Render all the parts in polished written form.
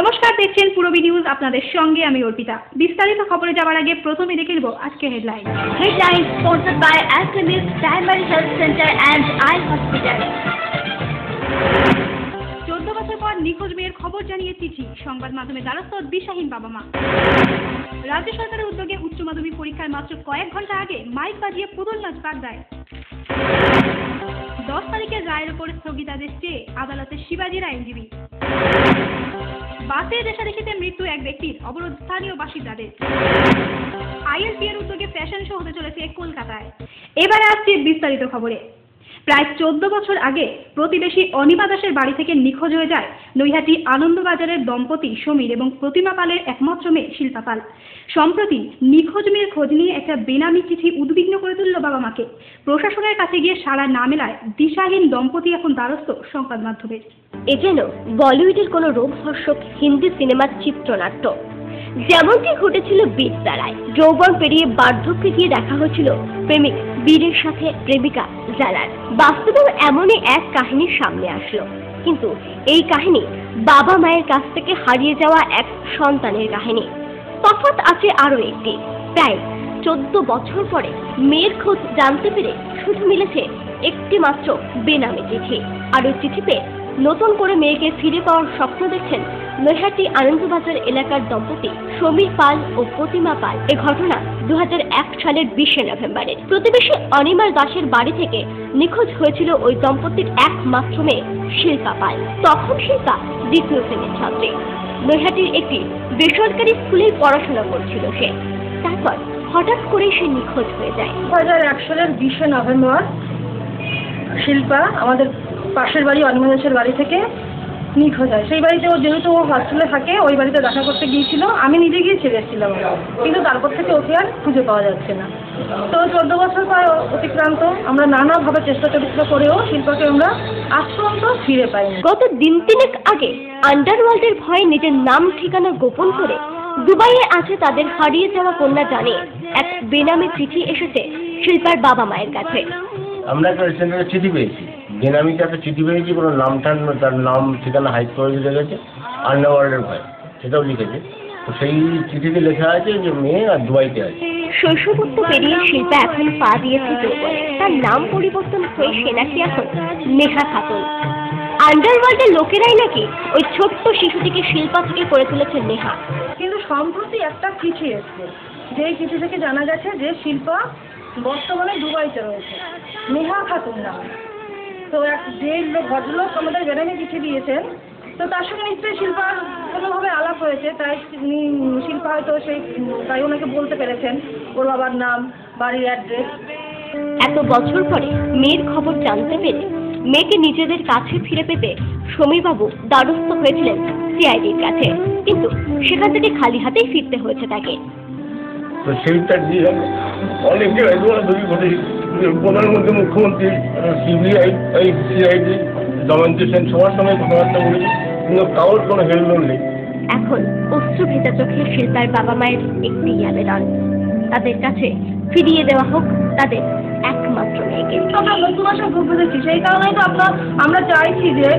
নমস্কার, দেখছেন পূরবী নিউজ। আপনাদের সঙ্গে আমি অর্পিতা। বিস্তারিত খবরে যাওয়ার আগে প্রথমে দেখে নেব আজকে headline. Headlines sponsored by Alchemist Primary Health Center and Eye Hospital. 14 বছর পর নিখোঁজ মেয়ের খবর জানিয়ে চিঠি, সংবাদ মাধ্যমে দ্বারস্থ দিশাহীন বাবা মা। রাজ্য সরকারের উদ্যোগে উচ্চ মাধ্যমিক পরীক্ষার মাত্র কয়েক ঘন্টা আগে মাইক বাজিয়ে পুতুল নাচ বাগদায়। 10 তারিখের রায়ের উপর স্থগিতাদেশ চেয়ে আদালতে শিবাজির আইনজীবী। বাসে রেশারেশিতে মৃত্যু এক ব্যক্তির, অবরোধ স্থানীয় বাসিন্দাদের। ILP এর উদ্যোগে ফ্যাশন শো হতে চলেছে কলকাতায়। এবারে আসছে বিস্তারিত খবরে। প্রায় 14 বছর আগে প্রতিবেশী অনিমা দাসের বাড়ি থেকে নিখোঁজ হয়ে যায় নৈহাটি আনন্দবাজারের দম্পতি সমীর এবং প্রতিমা পালের একমাত্র মেয়ে শিল্পা পাল। সম্প্রতি নিখোঁজ মেয়ের খোঁজ নিয়ে একটা বেনামি চিঠি উদ্বিগ্ন করে তুলল বাবা মাকে। প্রশাসনের কাছে গিয়ে সাড়া না মেলায় দিশাহীন দম্পতি এখন দ্বারস্থ সংবাদ মাধ্যমের। এ যেন বলিউডের কোনো রোমহর্ষক হিন্দি সিনেমার চিত্রনাট্য। যেমনটি ঘটেছিল বীরতারায়, যৌবন পেরিয়ে বার্ধক্যে গিয়ে দেখা হয়েছিল প্রেমিক বীরের সাথে প্রেমিকা জালার। বাস্তবেও এমনই এক কাহিনী সামনে আসলো, কিন্তু এই কাহিনী বাবা মায়ের কাছ থেকে হারিয়ে যাওয়া এক সন্তানের কাহিনী। তফাৎ আছে আরো একটি। প্রায় 14 বছর পরে মেয়ের খোঁজ জানতে পেরে শুধু মিলেছে একটি মাত্র বেনামী চিঠি। আর ওই চিঠিতে নতুন করে মেয়েকে ফিরে পাওয়ার স্বপ্ন দেখছেন নৈহাটি আনন্দবাজার এলাকার দম্পতি সমীর পাল ও প্রতিমা পাল। এ ঘটনা 2001 সালের 20 নভেম্বরের। প্রতিবেশী অনিমা দাসের বাড়ি থেকে নিখোঁজ হয়েছিল ওই দম্পতির একমাত্র মেয়ে শিল্পা পাল। তখন শিল্পা দ্বিতীয় শ্রেণীর ছাত্রী। নৈহাটির একটি বেসরকারি স্কুলে পড়াশোনা করছিল সে। তারপর হঠাৎ করে সে নিখোঁজ হয়ে যায়। 2001 সালের 20 নভেম্বর শিল্পা আমাদের পাশের বাড়ি অনিমা দাসের বাড়ি থেকে নিখোঁজ হয়। সেই বাড়িতে ও যেহেতু ও হস্টেলে থাকে, ওই বাড়িতে দেখা করতে গিয়েছিল। আমি নিজে গিয়ে ছেড়ে এসেছিলাম, কিন্তু তারপর থেকে ওকে আর খুঁজে পাওয়া যাচ্ছে না। তো 14 বছর পর অতিক্রান্ত, আমরা নানাভাবে চেষ্টা করেও শিল্পাকে আমরা আজ পর্যন্ত ফিরে পাইনি। গত দিন তিনেক আগে আন্ডারওয়ার্ল্ডের ভয়ে নিজের নাম ঠিকানা গোপন করে দুবাইয়ে আছে তাদের হারিয়ে যাওয়া কন্যা জানিয়ে এক বেনামি চিঠি এসেছে শিল্পার বাবা মায়ের কাছে। আমরা একটা রিসেন্টলি চিঠি পেয়েছি, বেনামিতে একটা চিঠি পেয়েছি, কোনো নাম তার নাম ঠিকানা হাইড করে দিয়ে গেছে, আন্ডারওয়ার্ল্ডের ভয় সেটাও লিখেছে। তো সেই চিঠিতে লেখা আছে যে মেয়ে আর দুবাইতে আছে। শৈশবত্ব পেরিয়ে শিল্পা এখন পা দিয়েছে যৌবনে। তার নাম পরিবর্তন হয়ে সে নাকি এখন নেহা খাতুন। আন্ডারওয়ার্ল্ডের লোকেরাই নাকি ওই ছোট্ট শিশুটিকে শিল্পা থেকে করে তুলেছে নেহা। কিন্তু সম্প্রতি একটা চিঠি এসছে, যেই চিঠি থেকে জানা গেছে যে শিল্পা বর্তমানে দুবাইতে রয়েছে, নেহা খাতুন নাম। তো যে ভদ্রলোক আমাদের বেনামি চিঠি দিয়েছেন, তো তার সঙ্গে নিশ্চয়ই শিল্পার কোনোভাবে আলাপ হয়েছে, তাই শিল্পা হয়তো তাই ওনাকে বলতে পেরেছেন ওর বাবার নাম, বাড়ির অ্যাড্রেস। এত বছর পরে মেয়ের খবর জানতে পেরে মেয়েকে নিজেদের কাছে ফিরে পেতে সমীরবাবু দ্বারস্থ হয়েছিলেন CIDর কাছে, কিন্তু সেখান থেকে খালি হাতেই ফিরতে হয়েছে তাকে। তো সেইটা দিয়ে অনেক জায়গায় প্রধানমন্ত্রী, মুখ্যমন্ত্রী, CID, ডকুমেন্টেশন সবার সঙ্গে কথাবার্তা বলেছি, কিন্তু কারোর কোনো হেলদোল নেই। এখন অশ্রু ভেজা চোখে শিল্পার বাবা মায়ের একটি আবেদন, তাদের কাছে ফিরিয়ে দেওয়া হোক তাদের একমাত্র মেয়েকে। আমরা নতুন আশা গ্রুপ দেখছি, সেই কারণেই তো আমরা চাইছি যে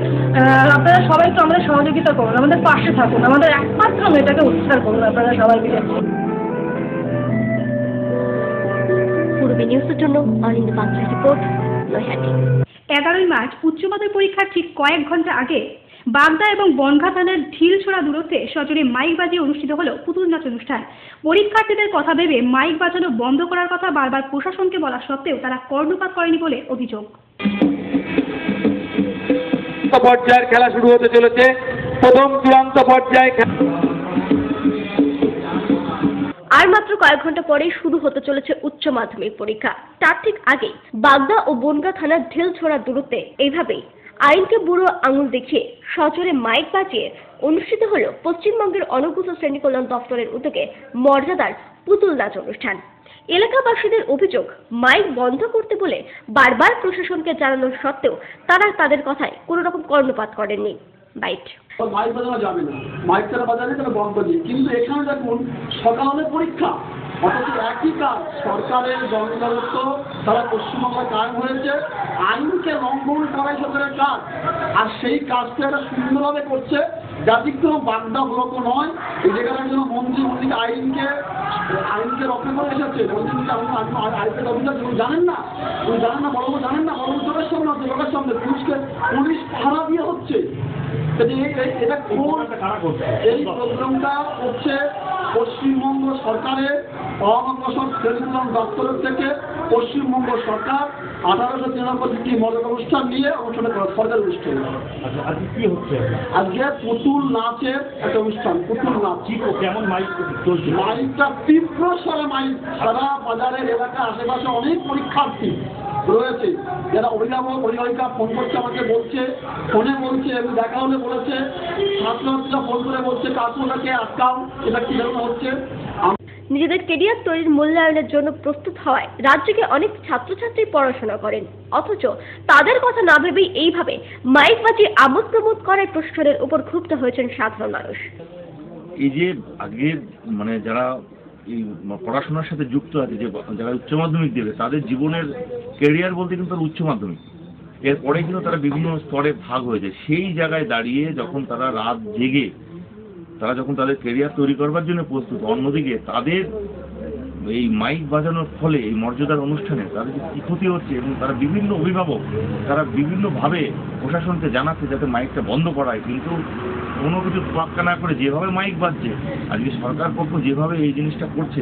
আপনারা সবাই তো আমাদের সহযোগিতা করুন, আমাদের পাশে থাকুন, আমাদের একমাত্র মেয়েটাকে উদ্ধার করুন আপনারা সবাই মিলে। পূরবী নিউজের জন্য অরিন্দ পাত্রের রিপোর্ট, নৈহাটি। 11 মার্চ উচ্চ মাধ্যমিক পরীক্ষার ঠিক কয়েক ঘন্টা আগে বাগদা এবং বনগাঁ থানার ঢিলছোড়া দূরত্বে সজোরে মাইক বাজিয়ে অনুষ্ঠিত হলো পুতুল নাচ অনুষ্ঠান। পরীক্ষার্থীদের কথা ভেবে মাইক বাজানো বন্ধ করার কথা বারবার প্রশাসনকে বলা সত্ত্বেও তারা কর্ণপাত করেনি বলে অভিযোগ। পর্যায়ের খেলা শুরু হতে চলেছে, প্রথম চূড়ান্ত পর্যায়ে। আর মাত্র কয়েক ঘন্টা পরেই শুরু হতে চলেছে উচ্চ মাধ্যমিক পরীক্ষা। তার ঠিক আগেই বাগদা ও বনগাঁ থানার ঢিলছোড়া দূরত্বে এইভাবেই আইনকে বুড়ো আঙুল দেখিয়ে সজোরে মাইক বাজিয়ে অনুষ্ঠিত হলো পশ্চিমবঙ্গের অনুভূত শ্রেণী কল্যাণ দপ্তরের উদ্যোগে মর্যাদার পুতুল নাচ অনুষ্ঠান। এলাকাবাসীদের অভিযোগ, মাইক বন্ধ করতে বলে বারবার প্রশাসনকে জানানোর সত্ত্বেও তারা তাদের কথায় কোনো রকম কর্ণপাত করেননি। বাইট। মাইক বাজানো যাবে না, মাইক তারা বাজালে তারা বন্ধ দিয়ে, কিন্তু এখানে দেখুন সকালে পরীক্ষা, অথচ একই কাজ সরকারের জনদায়িত্ব তারা পশ্চিমবঙ্গে কায়েম হয়েছে, আইনকে লঙ্ঘন করাই সরকারের কাজ, আর সেই কাজটা এরা সুন্দরভাবে করছে। ব্যতিক্রম বাগদা ব্লক নয়, এই জায়গার একজন মন্ত্রী আইনকে রক্ষা করে এসেছে। মন্ত্রী আইপিএস অফিসার তুমি জানেন না বড় জানেন না, বড় চোখের সামনে হচ্ছে, লোকের সামনে পুলিশ পাহারা দিয়ে হচ্ছে। এটা এই প্রোগ্রামটা হচ্ছে পশ্চিমবঙ্গ সরকারের অনগ্রসর টেলিভিশন দপ্তরের থেকে পশ্চিমবঙ্গ সরকার 1893 মডেল অনুষ্ঠান নিয়ে অনুষ্ঠানে সরকারি অনুষ্ঠান। আজকে কি হচ্ছে? আজকে পুতুল নাচের একটা অনুষ্ঠান। পুতুল নাচ কেমন মাইক চলছে? মাইকটা তীব্র স্বরে মাইক, সারা বাজারের এলাকার আশেপাশে অনেক পরীক্ষার্থী রয়েছে, যারা অভিভাবিকা ফোন করছে, আমাকে বলছে, ফোনে বলছে, এবং দেখা হলে বলেছে, ছাত্রছাত্রীরা ফোন করে বলছে কাকুটাকে আটকাও, এটা কি ধরনের হচ্ছে। নিজেদের কেরিয়ার তৈরির মূল্যায়নের জন্য প্রস্তুত হওয়ায় রাজ্যকে অনেক ছাত্রছাত্রী পড়াশোনা করেন, অথচ তাদের কথা না ভেবেই এইভাবে মাইক বাজিয়ে আমোদ প্রমোদ করায় প্রশাসনের উপর ক্ষুব্ধ হয়েছেন সাধারণ মানুষ। এই যে আগে মানে যারা এই পড়াশোনার সাথে যুক্ত আছে, যে যারা উচ্চ মাধ্যমিক দেবে, তাদের জীবনের ক্যারিয়ার বলতে কিন্তু তারা উচ্চ মাধ্যমিক, এরপরে কিন্তু তারা বিভিন্ন স্তরে ভাগ হয়ে যায়। সেই জায়গায় দাঁড়িয়ে যখন তারা রাত জেগে তারা যখন তাদের ক্যারিয়ার তৈরি করবার জন্য প্রস্তুত, অন্যদিকে তাদের এই মাইক বাজানোর ফলে এই মর্যাদার অনুষ্ঠানে তাদের কি ক্ষতি হচ্ছে, এবং তারা বিভিন্ন অভিভাবক তারা বিভিন্নভাবে প্রশাসনকে জানাচ্ছে যাতে মাইকটা বন্ধ করায়, কিন্তু কোনো কিছু তোয়াক্কা না করে যেভাবে মাইক বাজছে, আজকে সরকার পক্ষ যেভাবে এই জিনিসটা করছে,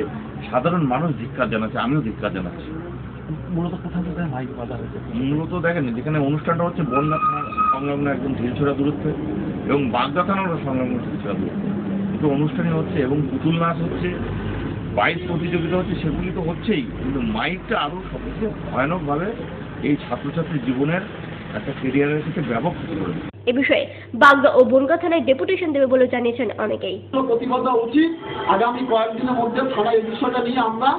সাধারণ মানুষ ধিক্কার জানাচ্ছে, আমিও ধিক্কার জানাচ্ছি। মূলত কোথায় কোথায় মাইক বাজা হয়েছে? মূলত দেখেন যেখানে অনুষ্ঠানটা হচ্ছে বনগাঁ থানার সংলগ্ন একদম ঢিলছড়া দূরত্বে, এবং বাগদা থানারও সংলগ্ন ঢিলছড়া দূরত্বে দুটো অনুষ্ঠানই হচ্ছে, এবং পুতুল নাচ হচ্ছে, বাইক প্রতিযোগিতা হচ্ছে, সেগুলি তো হচ্ছেই, কিন্তু মাইকটা আরও সবচেয়ে ভয়ানকভাবে এই ছাত্রছাত্রীর জীবনের একটা কেরিয়ারের সাথে ব্যাপক ক্ষতি করে। এ বিষয়ে বাগদা ও বনগাঁ থানায় ডেপুটেশন দেবে বলে জানিয়েছেন অনেকেই। প্রতিবাদ উচিত, আগামী কয়েকদিনের মধ্যে থানায় এই বিষয়টা নিয়ে আমরা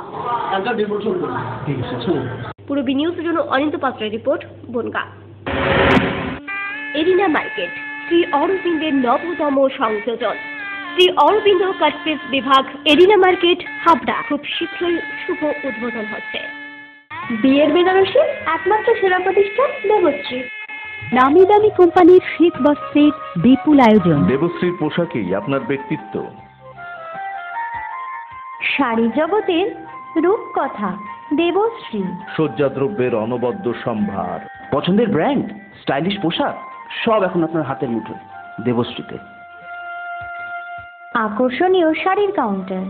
একটা ডেপুটেশন করি। ঠিক আছে। পূর্বী নিউজের জন্য অনিন্দ পাত্রের রিপোর্ট, বনগাঁ। এরিনা মার্কেট শ্রী অরবিন্দের নবতম সংযোজন। শ্রী অরবিন্দ কাটপিস বিভাগ, এরিনা মার্কেট, হাবড়া খুব শীঘ্রই শুভ উদ্বোধন হচ্ছে। বিয়ের বেনারসি একমাত্র সেরা প্রতিষ্ঠান দেবশ্রী। নামি দামি কোম্পানির শীত বস্ত্রের বিপুল আয়োজন। দেবশ্রীর পোশাকেই আপনার ব্যক্তিত্ব। শাড়ি জগতের রূপকথা দেবশ্রী। সজ্জাদ্রব্যের অনবদ্য সম্ভার। পছন্দের ব্র্যান্ড, স্টাইলিশ পোশাক সব এখন আপনার হাতের মুঠোয় দেবশ্রীতে। আকর্ষণীয় শাড়ির কাউন্টার।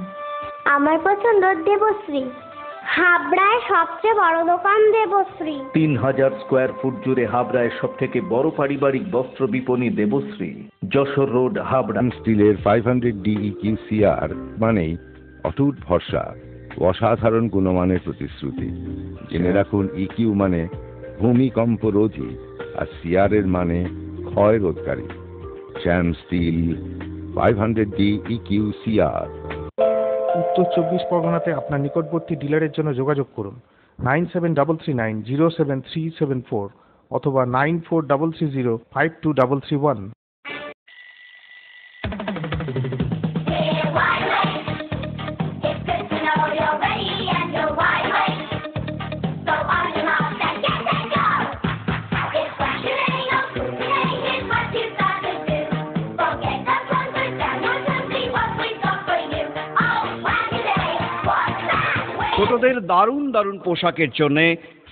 আমার পছন্দ দেবশ্রী। হাবড়ায় সবচেয়ে বড় দোকান দেবশ্রী। 3000 স্কোয়ার ফুট জুড়ে হাবড়ায় সব থেকে বড় পারিবারিক বস্ত্র বিপণী দেবশ্রী, যশোর রোড, হাবড়া। স্টিলের 500D EQCR মানেই অটুট ভরসা, অসাধারণ গুণমানের প্রতিশ্রুতি। জেনে রাখুন, EQ মানে ভূমিকম্প রোধী, আর CR এর মানে ক্ষয় রোধকারী। শ্যাম স্টিল 500D EQCR। উত্তর 24 পরগনাতে আপনার নিকটবর্তী ডিলারের জন্য যোগাযোগ করুন 9733907374 অথবা 9433052331। ছোটদের দারুণ দারুণ পোশাকের জন্য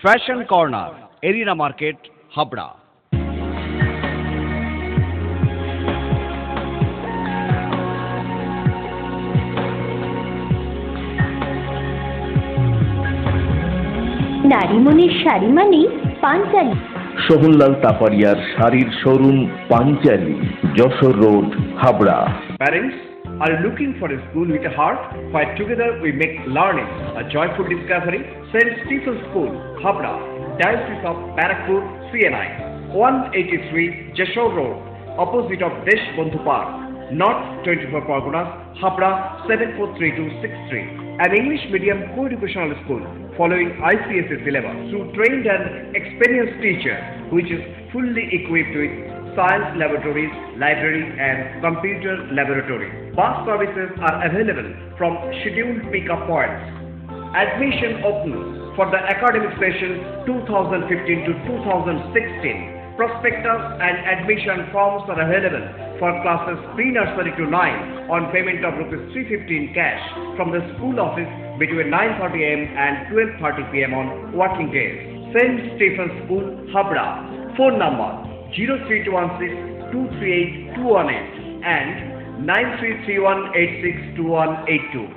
fashion corner, arena market, Habra. নারীমণির শাড়ি মানেই পাঞ্চালী। সোহনলাল তাপারিয়ার শাড়ির showroom Panchali, Jessore road, Habra. Parents are looking for a school with a heart, where together we make learning a joyful discovery. St. Stephen's School, Habra, Diocese of Barakpur, CNI, 183 Jashore Road, opposite of Desh Bondhu Park, North 24 Parganas, Habra 743263. An English medium co-educational school following ICSE syllabus through trained and experienced teacher, which is fully equipped with science laboratories, library and computer laboratory. Bus services are available from scheduled pickup points. Admission opens for the academic session 2015 to 2016. Prospectus and admission forms are available for classes pre-nursery to 9 on payment of ₹315 cash from the school office between 9:30 am and 12:30 pm on working days. St. Stephen's School, Habra. Phone number 03216 238 218 and 9331862182.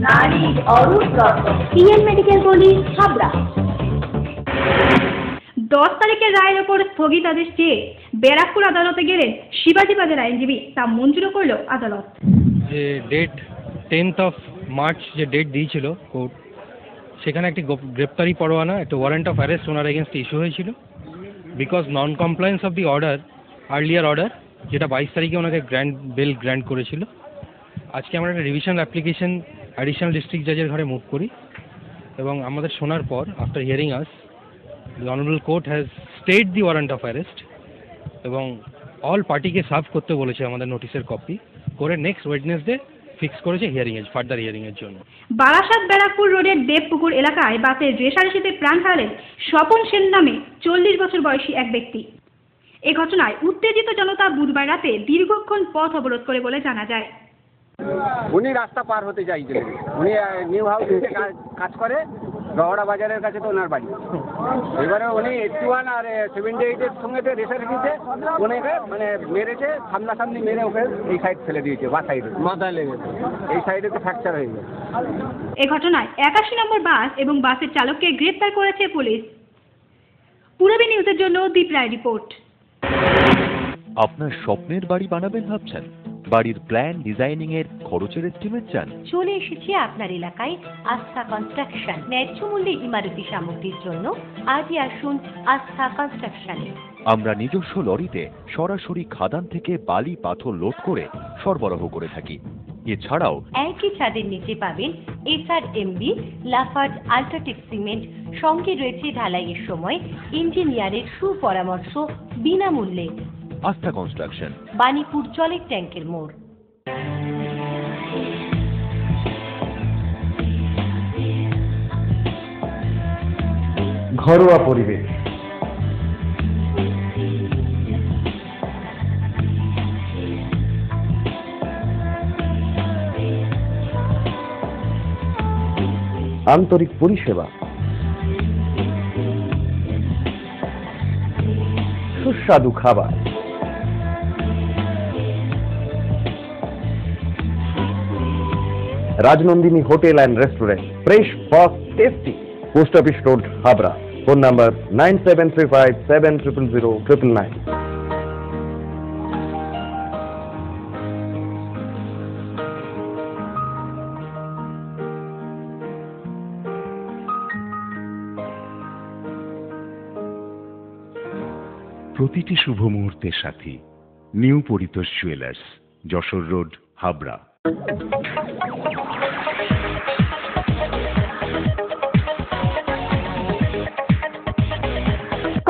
নারীর অরূপ রত্ন PN medical college Habra. 10 তারিখের রায়ের ওপর স্থগিতাদেশ চেয়ে ব্যারাকপুর আদালতে গেলেন শিবাজি বাজার আইনজীবী, তা মঞ্জুর করল আদালত। যে ডেট 10th মার্চ যে ডেট দিয়েছিল কোর্ট, সেখানে একটি গ্রেপ্তারি পরোয়ানা, একটা ওয়ারেন্ট অফ অ্যারেস্ট ওনার এগেনস্ট ইস্যু হয়েছিল because non compliance of the order, earlier order, যেটা 22 তারিখে ওনাকে বেল গ্র্যান্ট করেছিল। আজকে আমরা একটা রিভিশন অ্যাপ্লিকেশন অ্যাডিশনাল ডিস্ট্রিক্ট জাজের ঘরে মুভ করি এবং আমাদের শোনার পর after hearing us the honourable court has stayed the warrant of arrest এবং অল পার্টিকে সার্ভ করতে বলেছে আমাদের নোটিশের কপি করে নেক্সট ওয়েডনেসডে ফিক্স করেছে ফার্দার হিয়ারিংয়ের জন্য। বারাসাত ব্যারাকপুর রোডের দেবপুকুর এলাকায় বাসের রেশারেশিতে প্রাণ হারালেন স্বপন সেন নামে 40 বছর বয়সী এক ব্যক্তি। এ ঘটনায় উত্তেজিত জনতা বুধবার রাতে দীর্ঘক্ষণ পথ অবরোধ করে বলে জানা যায়। উনি রাস্তা পার হতে চাইছিলেন, উনি নিউ হাউসে কাজ করে, গহড়া বাজারের কাছে তো ওনার বাড়ি। এবারে উনি 81 আর 78-এর সঙ্গে রেসারেসিতে ওনাকে মানে মেরেছে, সামনাসামনি মেরে ওকে এই সাইড ফেলে দিয়েছে, বা সাইডে মাথায় লেগেছে, এই সাইডে তো ফ্র্যাকচার হয়ে গেছে। এ ঘটনায় 81 নম্বর বাস এবং বাসের চালককে গ্রেপ্তার করেছে পুলিশ। পূরবী নিউজের জন্য দীপ রায় রিপোর্ট। আপনার স্বপ্নের বাড়ি বানাবেন ভাবছেন? বাড়ির প্ল্যান ডিজাইনিং এর খরচের এস্টিমেট চান? চলে এসেছে আপনার এলাকায় আস্থা কনস্ট্রাকশন। ন্যায্য মূল্যে ইমারতি সামগ্রীর জন্য আজই আসুন আস্থা কনস্ট্রাকশনে। আমরা নিজস্ব লরিতে সরাসরি খাদান থেকে বালি পাথর লোড করে সরবরাহ করে থাকি। এছাড়াও একই ছাদের নিচে পাবেন SRMB, লাফার্জ, আল্ট্রাটেক সিমেন্ট, সঙ্গে রয়েছে ঢালাইয়ের সময় ইঞ্জিনিয়ারের সুপরামর্শ বিনামূল্যে। আস্থা কনস্ট্রাকশন, বাণীপুর জলের ট্যাঙ্কের মোড়। ঘরোয়া পরিবেশ, আন্তরিক পরিষেবা, সুস্বাদু খাবার, Rajnandini hotel and restaurant, fresh, fast, tasty. Post office road, Habra. Phone number 9735700999। প্রতিটি শুভ মুহূর্তের সাথী new Paritosh jewellers, Jessore road, Habra.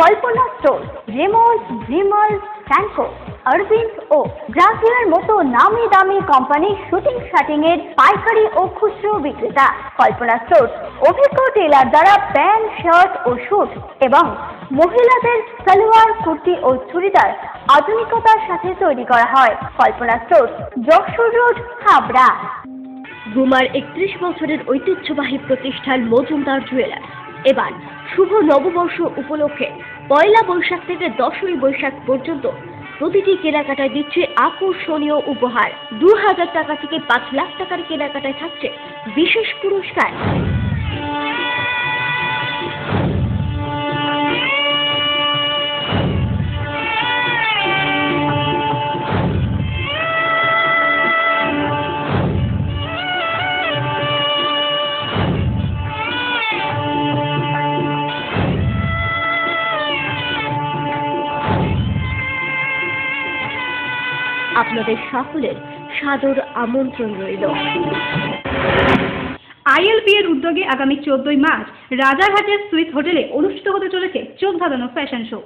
Kalpana store, Raymonds, Vimal, Franco, Arvind ও গ্রাসিয়ার মতো নামি দামি কোম্পানির শুটিং শাটিং এর পাইকারি ও খুচরো বিক্রেতা। কল্পনা স্টোর অভিজ্ঞ টেলার দ্বারা প্যান্ট, শার্ট ও স্যুট এবং মহিলাদের সালোয়ার, কুর্তি ও চুড়িদার আধুনিকতার সাথে তৈরি করা হয়। কল্পনা স্টোর, যশোর রোড, হাবড়া। গুমার 31 বছরের ঐতিহ্যবাহী প্রতিষ্ঠান মজুমদার জুয়েলার্স এবার শুভ নববর্ষ উপলক্ষে 1 বৈশাখ থেকে 10ই বৈশাখ পর্যন্ত প্রতিটি কেনাকাটায় দিচ্ছে আকর্ষণীয় উপহার। 2000 টাকা থেকে 5 লাখ টাকার কেনাকাটায় থাকছে বিশেষ পুরস্কার। আপনাদের সকলের সাদর আমন্ত্রণ রইল। ILP এর উদ্যোগে আগামী 14ই মার্চ রাজারহাটের সুইস হোটেলে অনুষ্ঠিত হতে চলেছে চোখ ধাঁধানো fashion show.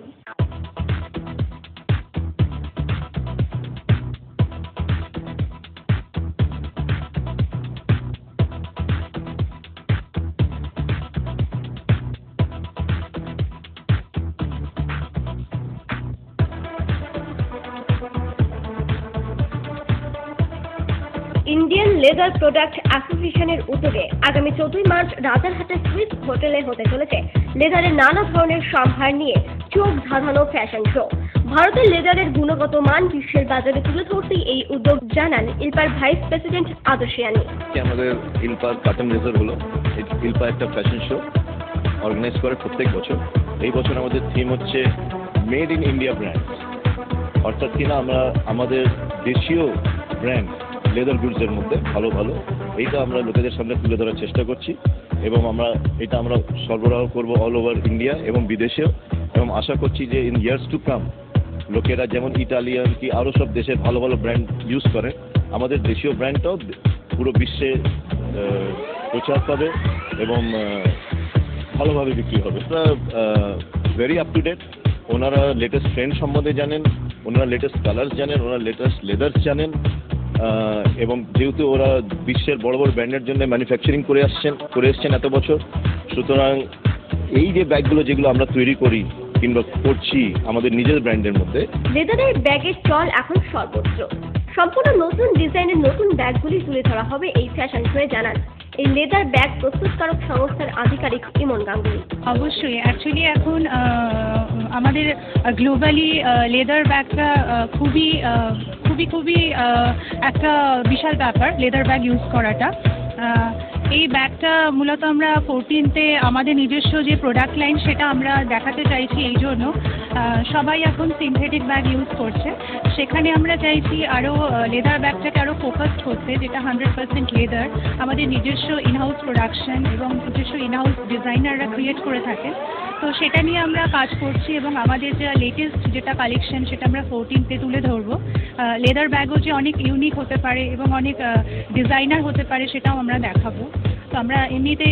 Indian leather product অ্যাসোসিয়েশনের উদ্যোগে আগামী 14ই মার্চ রাজারহাটের সুইস হোটেলে হতে চলেছে লেদারের নানা ধরনের সম্ভার নিয়ে চোখ ধাঁধানো ফ্যাশন শো। ভারতের লেদারের গুণগত মান বিশ্বের বাজারে তুলে ধরতেই এই উদ্যোগ জানান ইলপার ভাইস প্রেসিডেন্ট আদর্শিয়ানি। আমাদের ইলপার কাটন লেদার হলো ইলপা একটা ফ্যাশন শো অর্গানাইজ করে প্রত্যেক বছর। এই বছর আমাদের থিম হচ্ছে মেড ইন ইন্ডিয়া ব্র্যান্ড, অর্থাৎ কিনা আমরা আমাদের দেশীয় ব্র্যান্ড লেদার গুডসের মধ্যে ভালো ভালো এইটা আমরা লোকেদের সামনে তুলে ধরার চেষ্টা করছি এবং এটা আমরা সরবরাহ করব অল ওভার ইন্ডিয়া এবং বিদেশেও, এবং আশা করছি যে ইন ইয়ার্স টু কাম লোকেরা যেমন ইটালিয়ান কি আরও সব দেশের ভালো ভালো ব্র্যান্ড ইউজ করে, আমাদের দেশীয় ব্র্যান্ডটাও পুরো বিশ্বে প্রচার পাবে এবং ভালোভাবে বিক্রি হবে। ভেরি আপ টু ডেট, ওনারা লেটেস্ট ট্রেন্ড সম্বন্ধে জানেন, ওনারা লেটেস্ট কালার্স জানেন, ওনারা লেটেস্ট লেদার্স জানেন, এবং যেহেতু ওরা বিশ্বের বড় বড় ব্র্যান্ডের জন্য ম্যানুফ্যাকচারিং করে এসছেন এত বছর, সুতরাং এই যে ব্যাগগুলো যেগুলো আমরা তৈরি করি কিংবা করছি আমাদের নিজের ব্র্যান্ডের মধ্যে, লেদারের ব্যাগের চল এখন সর্বত্র। সম্পূর্ণ নতুন ডিজাইনের নতুন ব্যাগগুলি তুলে ধরা হবে এই ফ্যাশন শোয়ে, জানান এই লেদার ব্যাগ প্রস্তুতকারক সংস্থার আধিকারিক ইমন গাঙ্গুলি। অবশ্যই, অ্যাকচুয়ালি এখন আমাদের গ্লোবালি লেদার ব্যাগটা খুবই একটা বিশাল ব্যাপার, লেদার ব্যাগ ইউজ করাটা। এই ব্যাগটা মূলত আমরা 14তে আমাদের নিজস্ব যে প্রোডাক্ট লাইন সেটা আমরা দেখাতে চাইছি। এই জন্য সবাই এখন সিনথেটিক ব্যাগ ইউজ করছে, সেখানে আমরা চাইছি আরও লেদার ব্যাগটাকে আরও ফোকাসড করতে, যেটা 100% লেদার, আমাদের নিজস্ব ইনহাউস প্রোডাকশন এবং নিজস্ব ইনহাউস ডিজাইনাররা ক্রিয়েট করে থাকে। তো সেটা নিয়ে আমরা কাজ করছি এবং আমাদের যে লেটেস্ট যেটা কালেকশন সেটা আমরা 14তে তুলে ধরবো। লেদার ব্যাগও যে অনেক ইউনিক হতে পারে এবং অনেক ডিজাইনার হতে পারে সেটাও আমরা দেখাবো। তো আমরা এমনিতে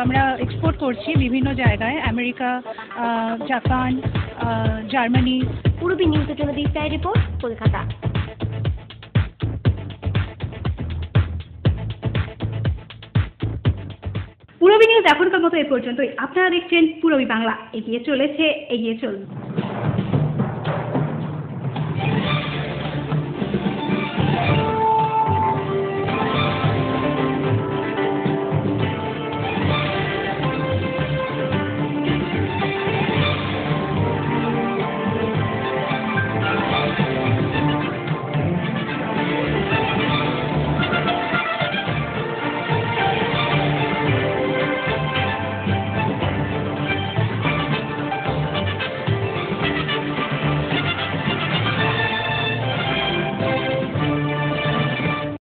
আমরা এক্সপোর্ট করছি বিভিন্ন জায়গায়, আমেরিকা, জাপান, জার্মানি। পূর্বী নিউজের জন্য দিশাই রিপোর্ট, কলকাতা। পূরবী নিউজ এখনকার মতো এ পর্যন্তই। আপনারা দেখছেন পূরবী বাংলা, এগিয়ে চলেছে, এগিয়ে চলুন।